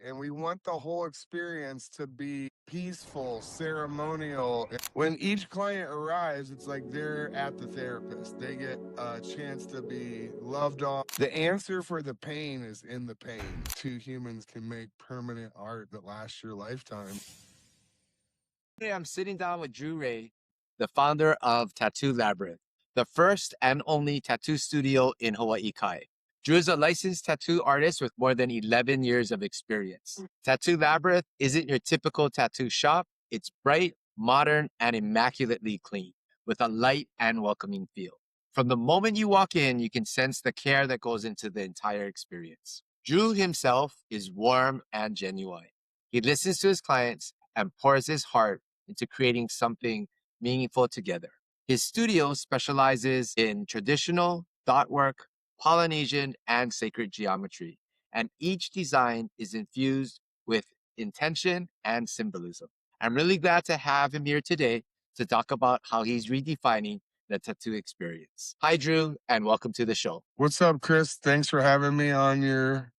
and we want the whole experience to be peaceful, ceremonial. When each client arrives, it's like they're at the therapist. They get a chance to be loved on. The answer for the pain is in the pain. Two humans can make permanent art that lasts your lifetime. Today, I'm sitting down with Drew Ray, the founder of Tattoo Labyrinth, the first and only tattoo studio in Hawaii Kai. Drew is a licensed tattoo artist with more than 11 years of experience. Tattoo Labyrinth isn't your typical tattoo shop. It's bright, modern, and immaculately clean with a light and welcoming feel. From the moment you walk in, you can sense the care that goes into the entire experience. Drew himself is warm and genuine. He listens to his clients and pours his heart into creating something meaningful together. His studio specializes in traditional, thought work, Polynesian, and sacred geometry, and each design is infused with intention and symbolism. I'm really glad to have him here today to talk about how he's redefining the tattoo experience. Hi, Drew, and welcome to the show. What's up, Chris? Thanks for having me on your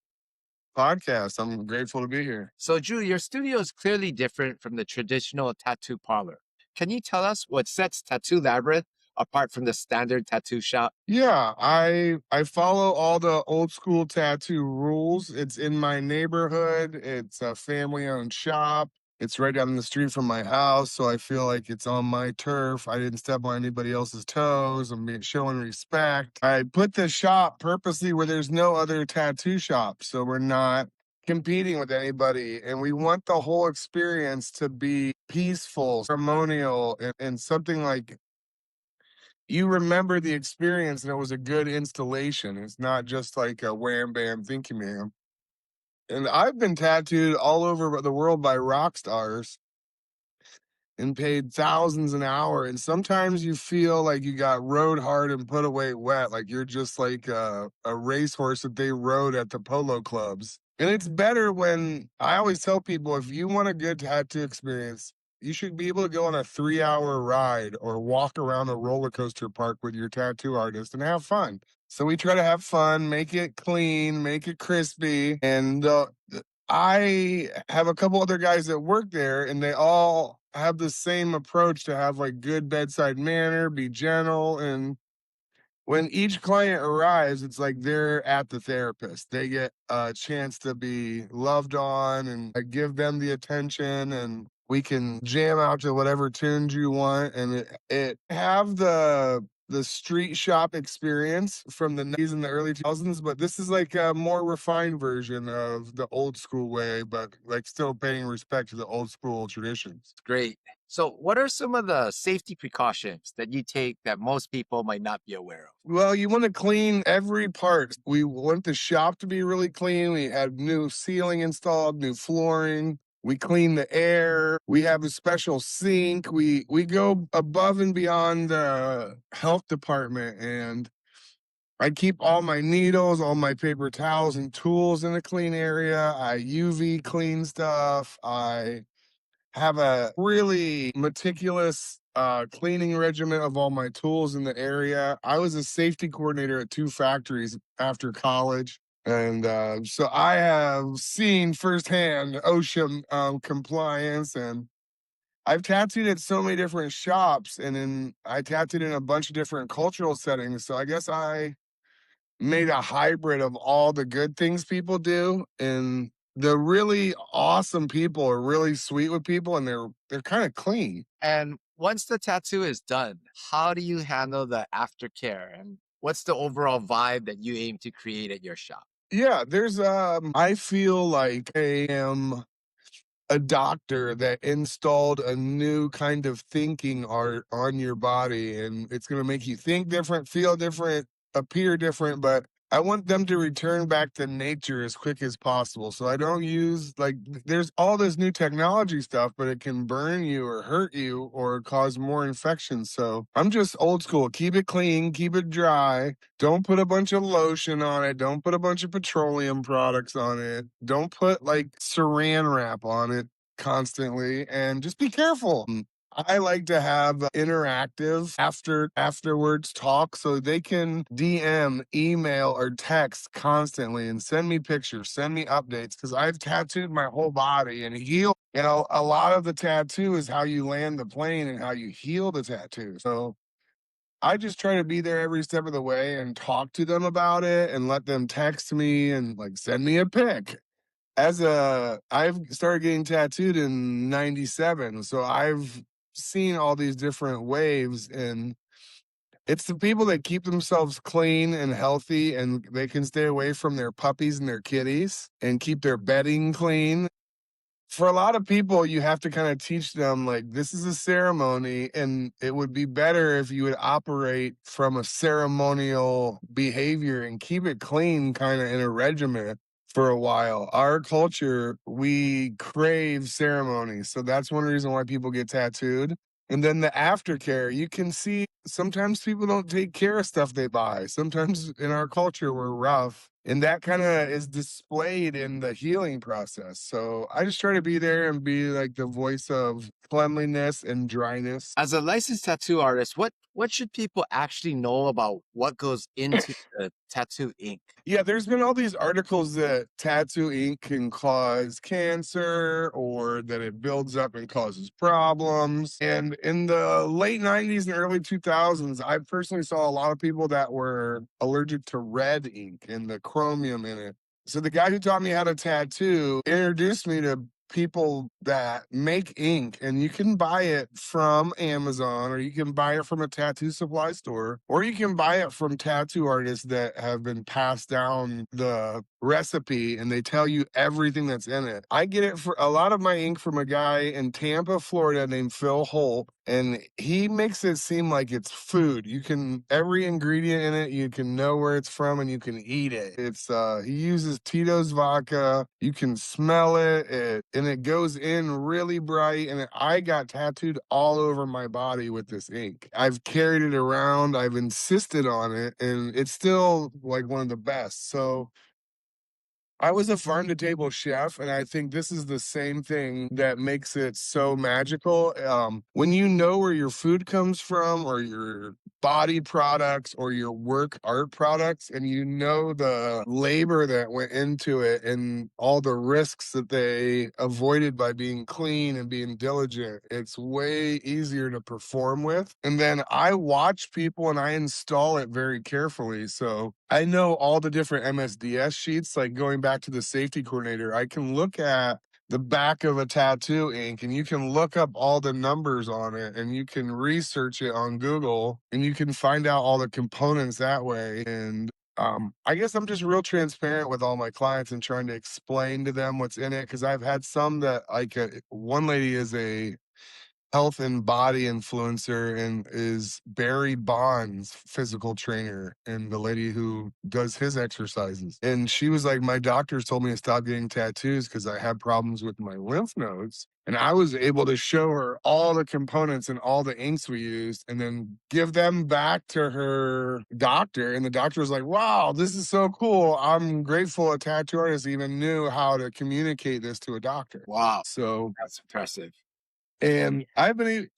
podcast. I'm grateful to be here. So, Drew, your studio is clearly different from the traditional tattoo parlor. Can you tell us what sets Tattoo Labyrinth apart from the standard tattoo shop? Yeah, I follow all the old school tattoo rules. It's in my neighborhood. It's a family-owned shop. It's right down the street from my house, so I feel like it's on my turf. I didn't step on anybody else's toes. I'm being showing respect. I put the shop purposely where there's no other tattoo shop, so we're not competing with anybody, and we want the whole experience to be peaceful, ceremonial, and something like you remember the experience and it was a good installation. It's not just like a wham bam thinky man. And I've been tattooed all over the world by rock stars and paid thousands an hour. And sometimes you feel like you got rode hard and put away wet, like you're just like a racehorse that they rode at the polo clubs. And it's better when I always tell people if you want a good tattoo experience, you should be able to go on a 3-hour ride or walk around a roller coaster park with your tattoo artist and have fun. So we try to have fun, make it clean, make it crispy. And I have a couple other guys that work there, and they all have the same approach to have like good bedside manner, be gentle. And when each client arrives, it's like they're at the therapist. They get a chance to be loved on, and I give them the attention, and we can jam out to whatever tunes you want. And it have the street shop experience from the 90s and the early 2000s, but this is like a more refined version of the old school way, but like still paying respect to the old school traditions. Great. So, what are some of the safety precautions that you take that most people might not be aware of? Well, you want to clean every part. We want the shop to be really clean. We have new ceiling installed, new flooring. We clean the air. We have a special sink. We go above and beyond the health department, and I keep all my needles, all my paper towels and tools in a clean area. I UV clean stuff. I have a really meticulous cleaning regimen of all my tools in the area. I was a safety coordinator at 2 factories after college. And so I have seen firsthand OSHA compliance, and I've tattooed at so many different shops, and I tattooed in a bunch of different cultural settings. So I guess I made a hybrid of all the good things people do, and the really awesome people are really sweet with people, and they're kind of clean. And once the tattoo is done, how do you handle the aftercare? And what's the overall vibe that you aim to create at your shop? Yeah, there's I feel like I am a doctor that installed a new kind of thinking art on your body, and it's going to make you think different, feel different, appear different, but I want them to return back to nature as quick as possible. So I don't use like there's all this new technology stuff, but it can burn you or hurt you or cause more infections. So I'm just old school. Keep it clean, keep it dry. Don't put a bunch of lotion on it. Don't put a bunch of petroleum products on it. Don't put like saran wrap on it constantly, and just be careful. I like to have interactive afterwards talk so they can DM, email, or text constantly and send me pictures, send me updates because I've tattooed my whole body and heal. You know, a lot of the tattoo is how you land the plane and how you heal the tattoo. So I just try to be there every step of the way and talk to them about it and let them text me and like send me a pic. I've started getting tattooed in 97, so I've seen all these different waves, and it's the people that keep themselves clean and healthy and they can stay away from their puppies and their kitties and keep their bedding clean. For a lot of people, you have to kind of teach them like this is a ceremony, and it would be better if you would operate from a ceremonial behavior and keep it clean, kind of in a regimen for a while. Our culture, we crave ceremonies. So that's one reason why people get tattooed. And then the aftercare, you can see sometimes people don't take care of stuff they buy. Sometimes in our culture, we're rough. And that kind of is displayed in the healing process. So I just try to be there and be like the voice of cleanliness and dryness. As a licensed tattoo artist, what should people actually know about what goes into the tattoo ink? Yeah, there's been all these articles that tattoo ink can cause cancer or that it builds up and causes problems. And in the late 90s and early 2000s, I personally saw a lot of people that were allergic to red ink and the chromium in it. So the guy who taught me how to tattoo introduced me to people that make ink, and you can buy it from Amazon or you can buy it from a tattoo supply store or you can buy it from tattoo artists that have been passed down the recipe and they tell you everything that's in it. I get it for a lot of my ink from a guy in Tampa, Florida named Phil Holt, and he makes it seem like it's food. You can every ingredient in it, you can know where it's from and you can eat it. It's he uses Tito's vodka. You can smell it, and it goes in really bright. And I got tattooed all over my body with this ink. I've carried it around. I've insisted on it, and it's still like one of the best. So I was a farm to table chef, and I think this is the same thing that makes it so magical. When you know where your food comes from, or your body products, or your work art products, and you know the labor that went into it and all the risks that they avoided by being clean and being diligent, it's way easier to perform with. And then I watch people and I install it very carefully. So I know all the different MSDS sheets, like going back to the safety coordinator. I can look at the back of a tattoo ink and you can look up all the numbers on it and you can research it on Google and you can find out all the components that way. And I guess I'm just real transparent with all my clients and trying to explain to them what's in it because I've had some that, like, one lady is a health and body influencer and is Barry Bonds' physical trainer and the lady who does his exercises. And she was like, my doctors told me to stop getting tattoos because I had problems with my lymph nodes. And I was able to show her all the components and all the inks we used and then give them back to her doctor. And the doctor was like, wow, this is so cool. I'm grateful a tattoo artist even knew how to communicate this to a doctor. Wow, So that's impressive. and I've been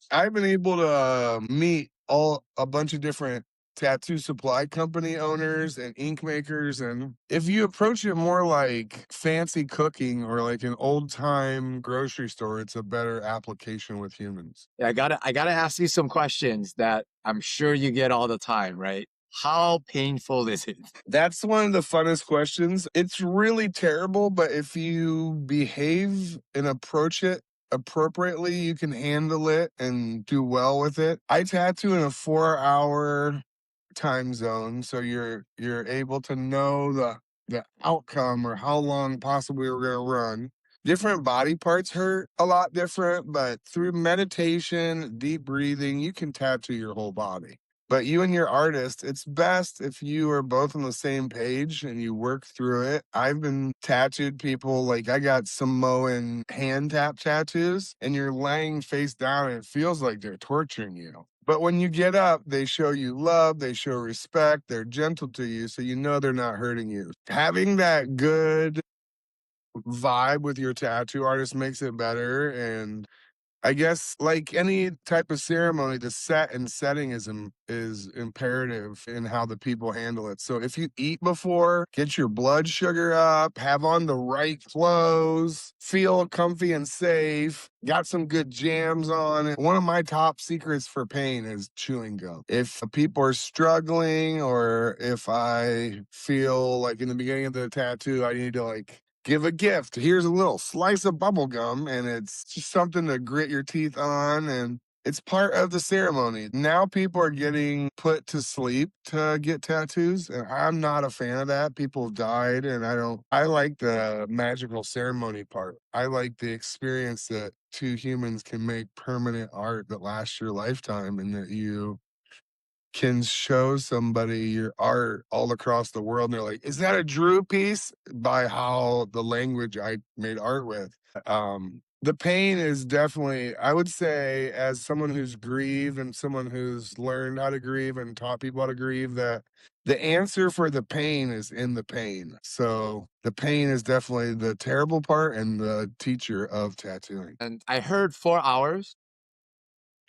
able to meet a bunch of different tattoo supply company owners and ink makers, and if you approach it more like fancy cooking or like an old time grocery store, it's a better application with humans. Yeah, I gotta ask you some questions that I'm sure you get all the time, right? How painful is it? That's one of the funnest questions. It's really terrible, but if you behave and approach it appropriately, you can handle it and do well with it. I tattoo in a 4 hour time zone, so you're able to know the outcome or how long possibly we're gonna run. Different body parts hurt a lot different, but through meditation, deep breathing, you can tattoo your whole body. But you and your artist, it's best if you are both on the same page and you work through it. I've been tattooed people, like I got Samoan hand tap tattoos, and you're laying face down and it feels like they're torturing you. But when you get up, they show you love, they show respect, they're gentle to you, so you know they're not hurting you. Having that good vibe with your tattoo artist makes it better. And I guess like any type of ceremony, the set and setting is imperative in how the people handle it. So if you eat before, get your blood sugar up, have on the right clothes, feel comfy and safe, got some good jams on it. One of my top secrets for pain is chewing gum. If people are struggling or if I feel like in the beginning of the tattoo, I need to like give a gift. Here's a little slice of bubble gum, and it's just something to grit your teeth on, and it's part of the ceremony. Now people are getting put to sleep to get tattoos, and I'm not a fan of that. People have died, and I like the magical ceremony part. I like the experience that two humans can make permanent art that lasts your lifetime and that you can show somebody your art all across the world, and they're like, "Is that a Drew piece?" By how the language I made art with. The pain is definitely, I would say, as someone who's grieved and someone who's learned how to grieve and taught people how to grieve, that the answer for the pain is in the pain. So the pain is definitely the terrible part and the teacher of tattooing. And I heard 4 hours.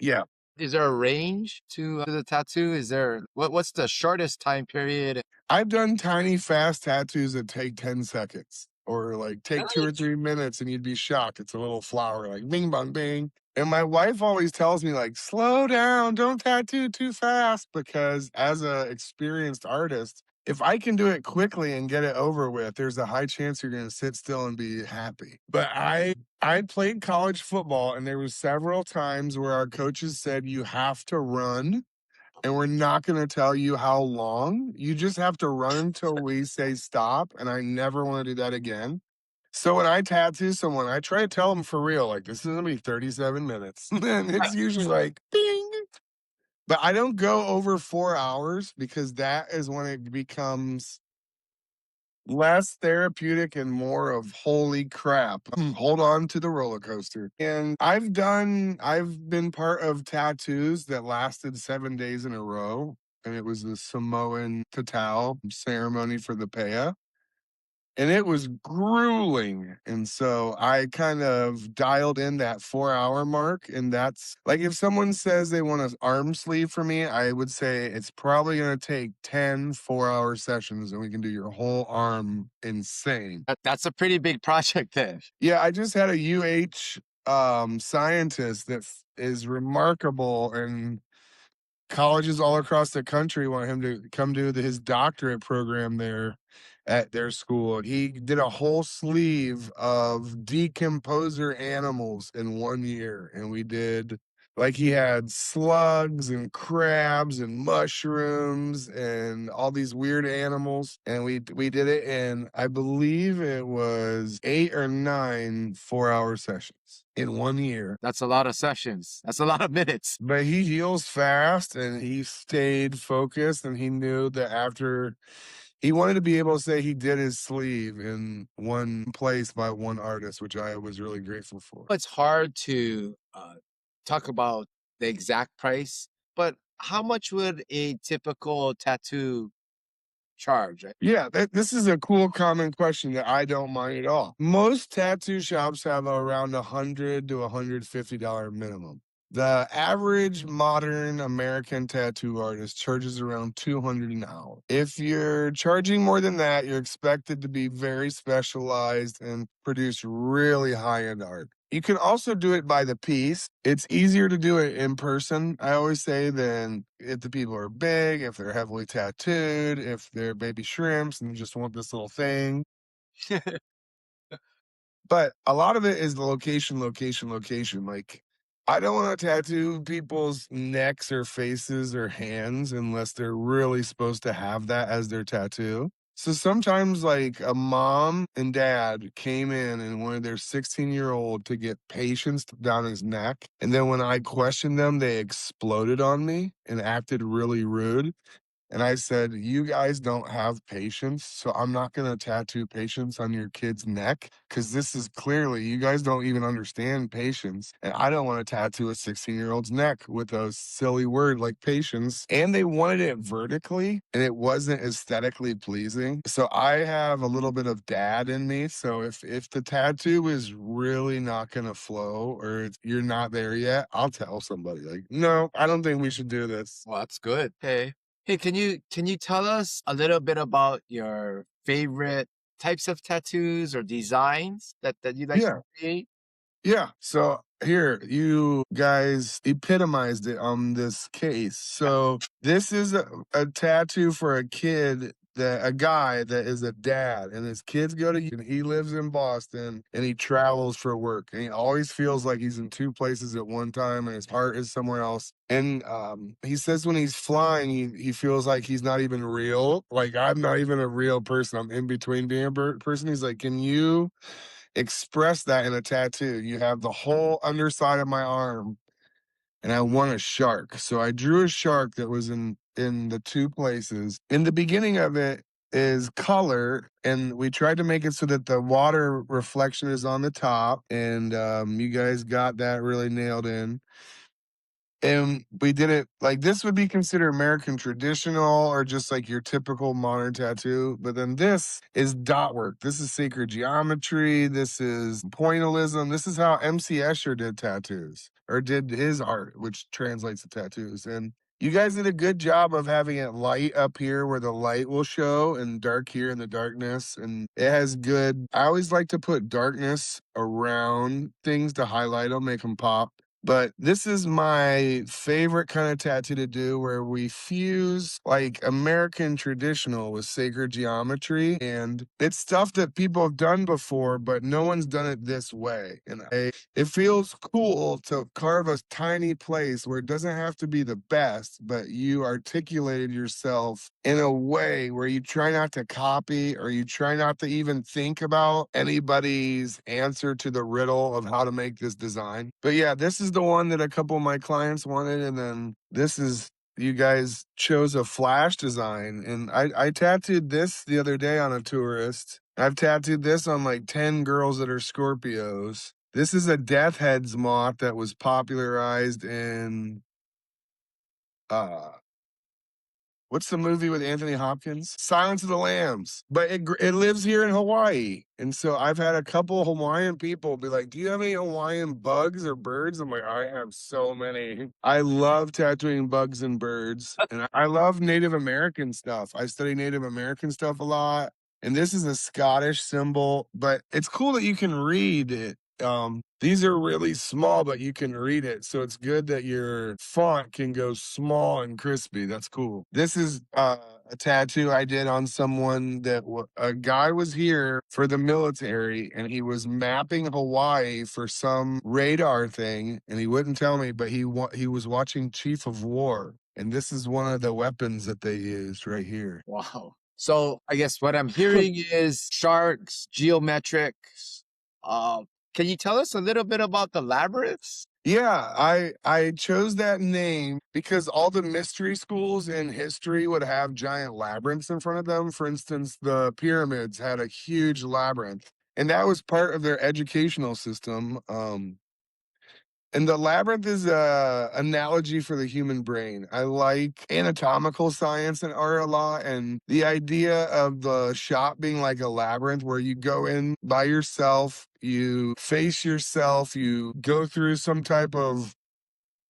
Yeah. Is there a range to the tattoo? Is there what's the shortest time period? I've done tiny, fast tattoos that take 10 seconds or like take 2 Really? or 3 minutes and you'd be shocked. It's a little flower, like bing bong bing. And my wife always tells me, like, slow down, don't tattoo too fast. Because as a experienced artist, if I can do it quickly and get it over with, there's a high chance you're gonna sit still and be happy. But I played college football and there was several times where our coaches said you have to run and we're not going to tell you how long. You just have to run until we say stop. And I never want to do that again. So when I tattoo someone, I try to tell them for real, like, this is going to be 37 minutes. And it's usually like, ding. But I don't go over 4 hours because that is when it becomes less therapeutic and more of holy crap. Hold on to the roller coaster. And I've been part of tattoos that lasted 7 days in a row. And it was the Samoan Tatao ceremony for the Pea. And it was grueling. And so I kind of dialed in that 4 hour mark. And that's like if someone says they want an arm sleeve for me, I would say it's probably going to take 10 4 hour sessions and we can do your whole arm insane. That's a pretty big project then. Yeah, I just had a scientist that is remarkable and colleges all across the country want him to come do his doctorate program there at their school. He did a whole sleeve of decomposer animals in 1 year. And we did like he had slugs and crabs and mushrooms and all these weird animals. And we did it in, I believe it was 8 or 9 4 hour sessions in 1 year. That's a lot of sessions. That's a lot of minutes. But he heals fast and he stayed focused and he knew that after he wanted to be able to say he did his sleeve in one place by one artist, which I was really grateful for. It's hard to talk about the exact price, but how much would a typical tattoo charge? Yeah, this is a cool common question that I don't mind at all. Most tattoo shops have around $100 to $150 minimum. The average modern American tattoo artist charges around 200 an hour. If you're charging more than that, you're expected to be very specialized and produce really high-end art. You can also do it by the piece. It's easier to do it in person, I always say, than if the people are big, if they're heavily tattooed, if they're baby shrimps and just want this little thing. But a lot of it is the location, location, location. Like, I don't want to tattoo people's necks or faces or hands unless they're really supposed to have that as their tattoo. So sometimes, like, a mom and dad came in and wanted their 16-year-old to get patience down his neck. And then when I questioned them, they exploded on me and acted really rude. And I said, "You guys don't have patience, so I'm not gonna tattoo patience on your kid's neck because this is clearly you guys don't even understand patience, and I don't wanna tattoo a 16-year-old's neck with a silly word like patience." And they wanted it vertically, and it wasn't aesthetically pleasing. So I have a little bit of dad in me, so if the tattoo is really not gonna flow or you're not there yet, I'll tell somebody like, "No, I don't think we should do this." Well, that's good. Hey, can you tell us a little bit about your favorite types of tattoos or designs that you like to Yeah. create? Yeah. So here, you guys epitomized it on this case. So this is a tattoo for a kid that a guy that is a dad, and his kids go to and he lives in Boston and he travels for work. And he always feels like he's in two places at one time and his heart is somewhere else. And he says when he's flying, he feels like he's not even real. Like I'm not even a real person. I'm in between being a person. He's like, can you express that in a tattoo? You have the whole underside of my arm, and I want a shark. So I drew a shark that was in the two places. In the beginning of it is color, and we tried to make it so that the water reflection is on the top, and you guys got that really nailed in. And we did it like this would be considered American traditional or just like your typical modern tattoo. But then this is dot work. This is sacred geometry. This is pointillism. This is how MC Escher did tattoos or did his art, which translates to tattoos. And you guys did a good job of having it light up here where the light will show and dark here in the darkness. And it has good, I always like to put darkness around things to highlight them, make them pop. But this is my favorite kind of tattoo to do where we fuse like American traditional with sacred geometry. And it's stuff that people have done before, but no one's done it this way. And it feels cool to carve a tiny place where it doesn't have to be the best, but you articulated yourself in a way where you try not to copy or you try not to even think about anybody's answer to the riddle of how to make this design. But yeah, this is the one that a couple of my clients wanted. And then this is, you guys chose a flash design. And I tattooed this the other day on a tourist. I've tattooed this on like 10 girls that are Scorpios. This is a death heads moth that was popularized in uh what's the movie with Anthony Hopkins? Silence of the Lambs. But it lives here in Hawaii. And so I've had a couple Hawaiian people be like, "Do you have any Hawaiian bugs or birds?" I'm like, "I have so many." I love tattooing bugs and birds. And I love Native American stuff. I study Native American stuff a lot. And this is a Scottish symbol, but it's cool that you can read it. These are really small, but you can read it. So it's good that your font can go small and crispy. That's cool. This is a tattoo I did on someone that a guy was here for the military and he was mapping Hawaii for some radar thing and he wouldn't tell me, but he was watching Chief of War. And this is one of the weapons that they used right here. Wow. So I guess what I'm hearing is sharks, geometrics. Um, can you tell us a little bit about the labyrinths? Yeah, I chose that name because all the mystery schools in history would have giant labyrinths in front of them. For instance, the pyramids had a huge labyrinth, and that was part of their educational system. And the labyrinth is a analogy for the human brain. I like anatomical science and art a lot, and the idea of the shop being like a labyrinth where you go in by yourself, you face yourself, you go through some type of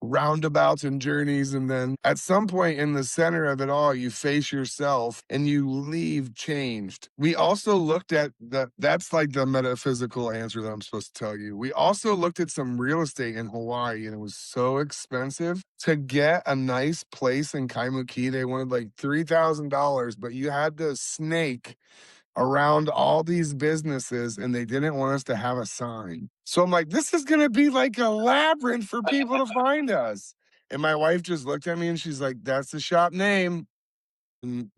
roundabouts and journeys, and then at some point in the center of it all you face yourself and you leave changed. We also looked at that's like the metaphysical answer that I'm supposed to tell you. We also looked at some real estate in Hawaii and it was so expensive to get a nice place in Kaimuki. They wanted like $3,000, but you had to snake around all these businesses and they didn't want us to have a sign. So I'm like, this is going to be like a labyrinth for people to find us. And my wife just looked at me and she's like, that's the shop name.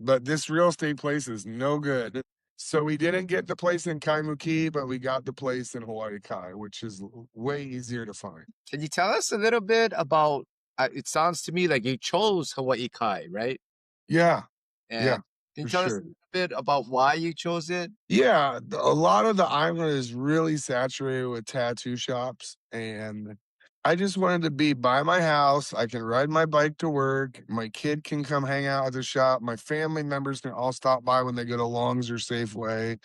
But this real estate place is no good. So we didn't get the place in Kaimuki, but we got the place in Hawaii Kai, which is way easier to find. Can you tell us a little bit about? It sounds to me like you chose Hawaii Kai, right? Yeah. And Yeah, can you for tell us sure. a little bit about why you chose it? Yeah, a lot of the island is really saturated with tattoo shops, and I just wanted to be by my house. I can ride my bike to work. My kid can come hang out at the shop. My family members can all stop by when they go to Long's or Safeway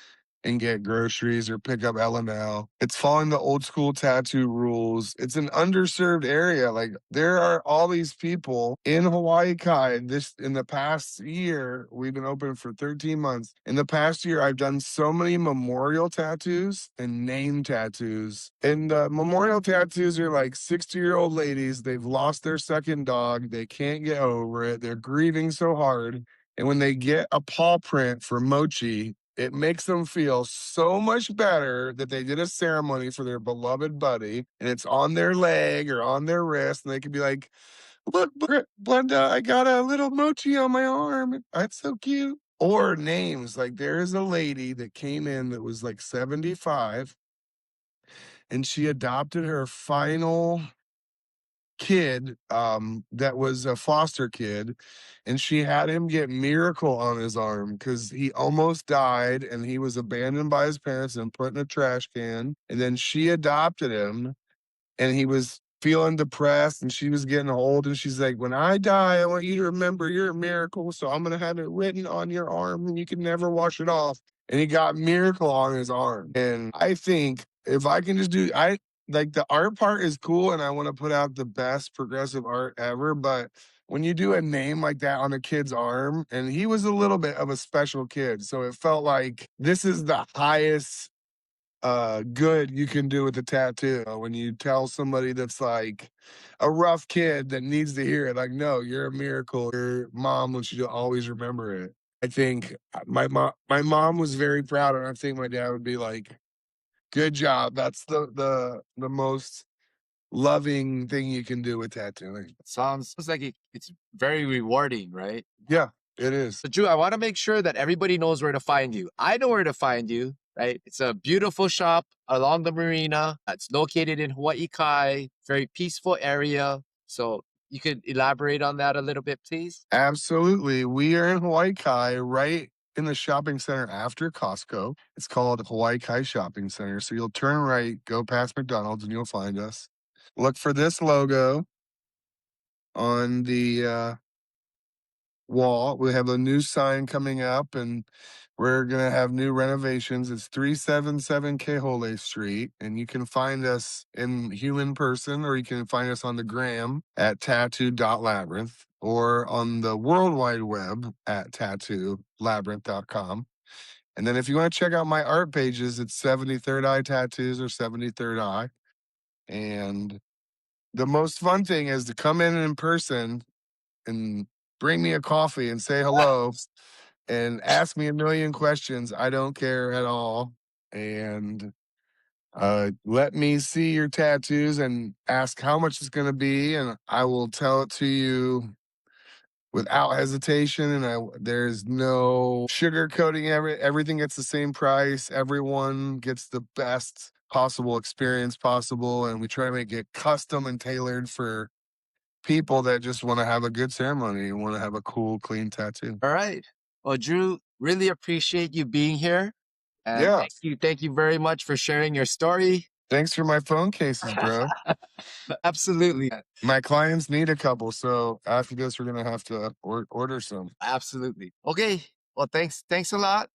and get groceries or pick up L&L. It's following the old school tattoo rules. It's an underserved area. Like there are all these people in Hawaii Kai. This in the past year, we've been open for 13 months. In the past year, I've done so many memorial tattoos and name tattoos. And memorial tattoos are like 60-year-old ladies. They've lost their second dog. They can't get over it. They're grieving so hard. And when they get a paw print for Mochi, it makes them feel so much better that they did a ceremony for their beloved buddy and it's on their leg or on their wrist. And they can be like, look, Brenda, I got a little Mochi on my arm. That's so cute. Or names. Like there is a lady that came in that was like 75 and she adopted her final kid that was a foster kid, and she had him get Miracle on his arm because he almost died and he was abandoned by his parents and put in a trash can, and then she adopted him and he was feeling depressed and she was getting old and she's like, when I die I want you to remember you're a miracle, so I'm gonna have it written on your arm and you can never wash it off. And he got Miracle on his arm. And I think if I can just do, I like the art part is cool and I want to put out the best progressive art ever, but when you do a name like that on a kid's arm, and he was a little bit of a special kid, so it felt like this is the highest good you can do with a tattoo. When you tell somebody that's like a rough kid that needs to hear it, like, no, you're a miracle. Your mom wants you to always remember it. I think my mom was very proud, and I think my dad would be like, good job. That's the most loving thing you can do with tattooing. Sounds like it's very rewarding, right? Yeah, it is. So, Drew, I want to make sure that everybody knows where to find you. I know where to find you, right? It's a beautiful shop along the marina. It's located in Hawaii Kai, very peaceful area. So, you could elaborate on that a little bit, please. Absolutely. We are in Hawaii Kai, right in the shopping center after Costco. It's called Hawaii Kai Shopping Center. So you'll turn right, go past McDonald's, and you'll find us. Look for this logo on the wall. We have a new sign coming up, and we're going to have new renovations. It's 377 Kehole Street, and you can find us in human person, or you can find us on the gram at tattoo.labyrinth, or on the World Wide Web at tattoolabyrinth.com. And then if you want to check out my art pages, it's 73rd Eye Tattoos or 73rd Eye. And the most fun thing is to come in person and bring me a coffee and say hello and ask me a million questions. I don't care at all. And let me see your tattoos and ask how much it's going to be. And I will tell it to you without hesitation. And there's no sugarcoating. Everything gets the same price. Everyone gets the best possible experience possible. And we try to make it custom and tailored for people that just want to have a good ceremony and want to have a cool, clean tattoo. All right. Well, Drew, really appreciate you being here. And Yeah. thank you very much for sharing your story. Thanks for my phone cases, bro. Absolutely. My clients need a couple, so after this, we're gonna have to order some. Absolutely. Okay. Well, thanks a lot.